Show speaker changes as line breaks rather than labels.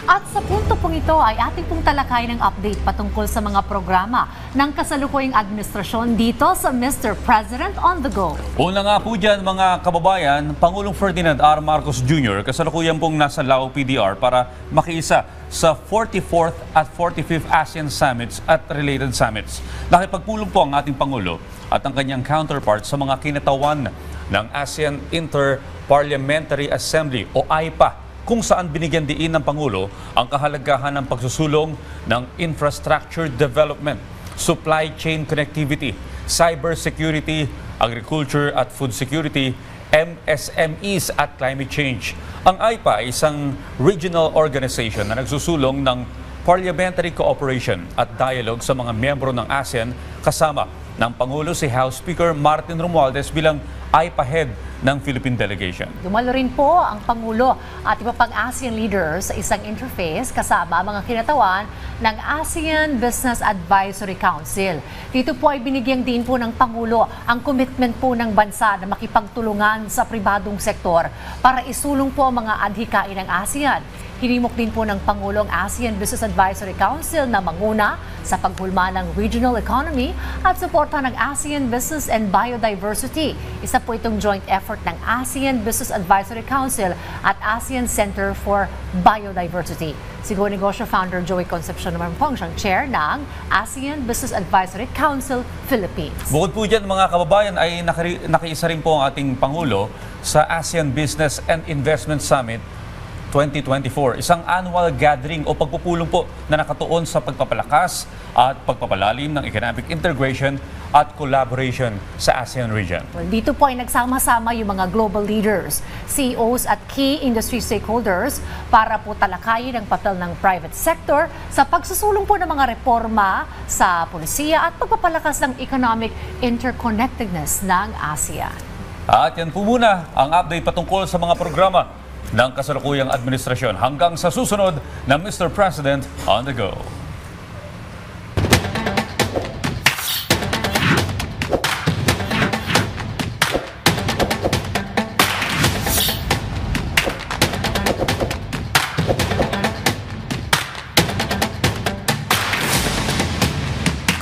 At sa punto pong ito ay ating pong talakayin ng update patungkol sa mga programa ng kasalukuyang administrasyon dito sa Mr. President on the Go.
Una nga po dyan mga kababayan, Pangulong Ferdinand R. Marcos Jr. kasalukuyan pong nasa Lao PDR para makiisa sa 44th at 45th ASEAN Summits at related summits. Nakipagpulong po ang ating Pangulo at ang kanyang counterpart sa mga kinatawan ng ASEAN Inter-Parliamentary Assembly o AIPA, kung saan binigyan diin ng Pangulo ang kahalagahan ng pagsusulong ng infrastructure development, supply chain connectivity, cybersecurity, agriculture at food security, MSMEs at climate change. Ang AIPA ay isang regional organization na nagsusulong ng parliamentary cooperation at dialogue sa mga miyembro ng ASEAN kasama ng Pangulo si House Speaker Martin Romualdez bilang AIPA head ng Philippine delegation.
Dumalo rin po ang Pangulo at iba pang ASEAN leaders sa isang interface kasama mga kinatawan ng ASEAN Business Advisory Council. Dito po ay binigyang din po ng Pangulo ang commitment po ng bansa na makipagtulungan sa pribadong sektor para isulong po ang mga adhikain ng ASEAN. Hinimok din po ng Pangulo ang ASEAN Business Advisory Council na manguna sa paghulma ng regional economy at suporta ng ASEAN Business and Biodiversity. Isa po itong joint effort ng ASEAN Business Advisory Council at ASEAN Center for Biodiversity. Si Go Negosyo founder Joey Concepcion naman po ang siyang chair ng ASEAN Business Advisory Council Philippines.
Bukod po dyan mga kababayan ay nakiisa rin po ang ating Pangulo sa ASEAN Business and Investment Summit 2024, isang annual gathering o pagpupulong po na nakatuon sa pagpapalakas at pagpapalalim ng economic integration at collaboration sa ASEAN region.
Well, dito po ay nagsama-sama yung mga global leaders, CEOs at key industry stakeholders para po talakayin ang papel ng private sector sa pagsusulong po ng mga reforma sa polisiya at pagpapalakas ng economic interconnectedness ng ASEAN.
At yan po muna ang update patungkol sa mga programa ng kasalukuyang administrasyon hanggang sa susunod na Mr. President on the Go.